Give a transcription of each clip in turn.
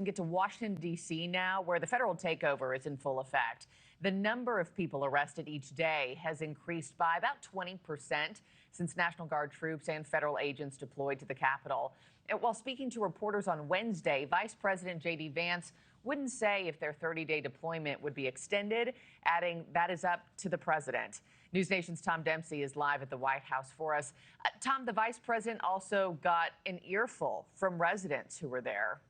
Get to Washington, D.C. now, where the federal takeover is in full effect. The number of people arrested each day has increased by about 20% since National Guard troops and federal agents deployed to the Capitol. And while speaking to reporters on Wednesday, Vice President J.D. Vance wouldn't say if their 30-day deployment would be extended, adding that is up to the president. NewsNation's Tom Dempsey is live at the White House for us. Tom, the vice president also got an earful from residents who were there.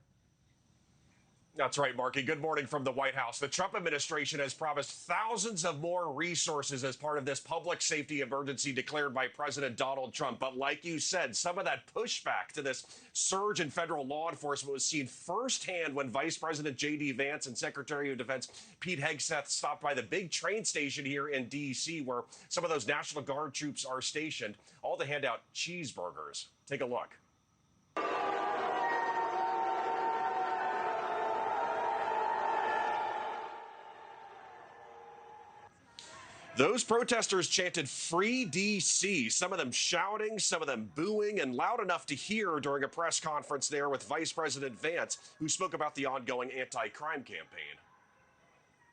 That's right, Markie. Good morning from the White House. The Trump administration has promised thousands of more resources as part of this public safety emergency declared by President Donald Trump. But like you said, some of that pushback to this surge in federal law enforcement was seen firsthand when Vice President J.D. Vance and Secretary of Defense Pete Hegseth stopped by the big train station here in D.C., where some of those National Guard troops are stationed, all to hand out cheeseburgers. Take a look. Those protesters chanted "Free D.C., some of them shouting, some of them booing, and loud enough to hear during a press conference there with Vice President Vance, who spoke about the ongoing anti-crime campaign.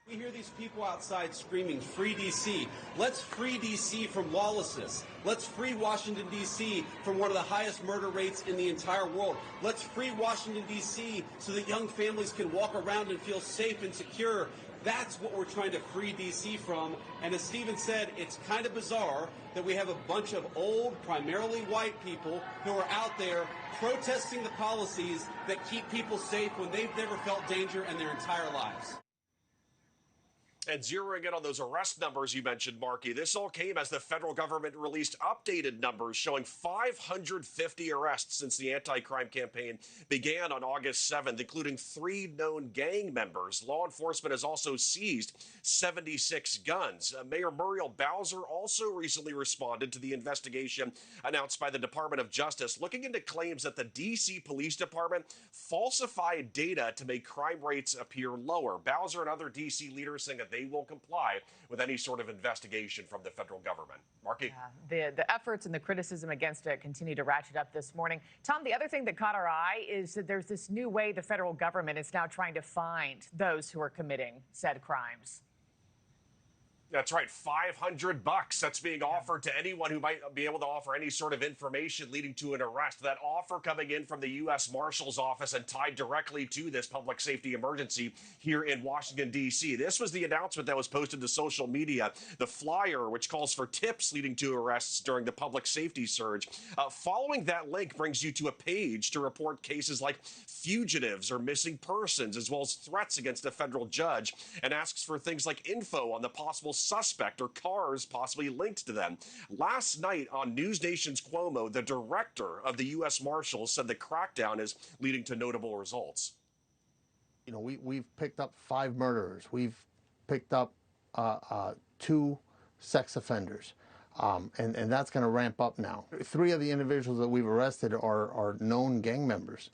We hear these people outside screaming, "Free D.C. Let's free D.C. from lawlessness. Let's free Washington, D.C. from one of the highest murder rates in the entire world. Let's free Washington, D.C. so that young families can walk around and feel safe and secure." That's what we're trying to free D.C. from. And as Stephen said, it's kind of bizarre that we have a bunch of old, primarily white people who are out there protesting the policies that keep people safe when they've never felt danger in their entire lives. And zeroing in on those arrest numbers you mentioned, Markie, this all came as the federal government released updated numbers showing 550 arrests since the anti-crime campaign began on August 7th, including 3 known gang members. Law enforcement has also seized 76 guns. Mayor Muriel Bowser also recently responded to the investigation announced by the Department of Justice, looking into claims that the D.C. Police Department falsified data to make crime rates appear lower. Bowser and other D.C. leaders saying that they will comply with any sort of investigation from the federal government. Markie? Yeah, the efforts and the criticism against it continue to ratchet up this morning. Tom, the other thing that caught our eye is that there's this new way the federal government is now trying to find those who are committing said crimes. That's right, $500 that's being offered to anyone who might be able to offer any sort of information leading to an arrest. That offer coming in from the US Marshals office and tied directly to this public safety emergency here in Washington, D.C. This was the announcement that was posted to social media. The flyer, which calls for tips leading to arrests during the public safety surge. Following that link brings you to a page to report cases like fugitives or missing persons, as well as threats against a federal judge, and asks for things like info on the possible suspect or cars possibly linked to them. Last night on NewsNation's Cuomo, the director of the U.S. Marshals said the crackdown is leading to notable results. You know, we've picked up 5 murderers. We've picked up 2 sex offenders. And that's going to ramp up now. 3 of the individuals that we've arrested are known gang members.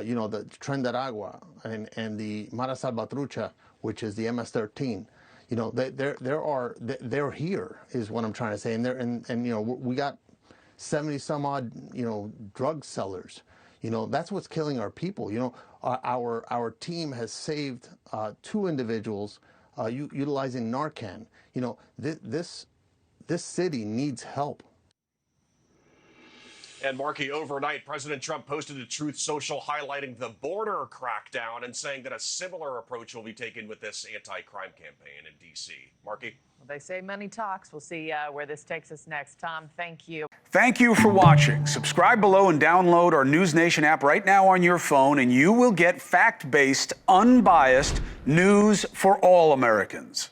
You know, the Tren de Agua and the Mara Salvatrucha, which is the MS-13. You know, they're here is what I'm trying to say. And you know, we got 70 some odd, you know, drug sellers. You know, that's what's killing our people. You know, our team has saved 2 individuals utilizing Narcan. You know, this city needs help. And Markie, overnight, President Trump posted to Truth Social highlighting the border crackdown and saying that a similar approach will be taken with this anti-crime campaign in D.C. Markie? Well, they say money talks. We'll see where this takes us next. Tom, thank you. Thank you for watching. Subscribe below and download our NewsNation app right now on your phone, and you will get fact-based, unbiased news for all Americans.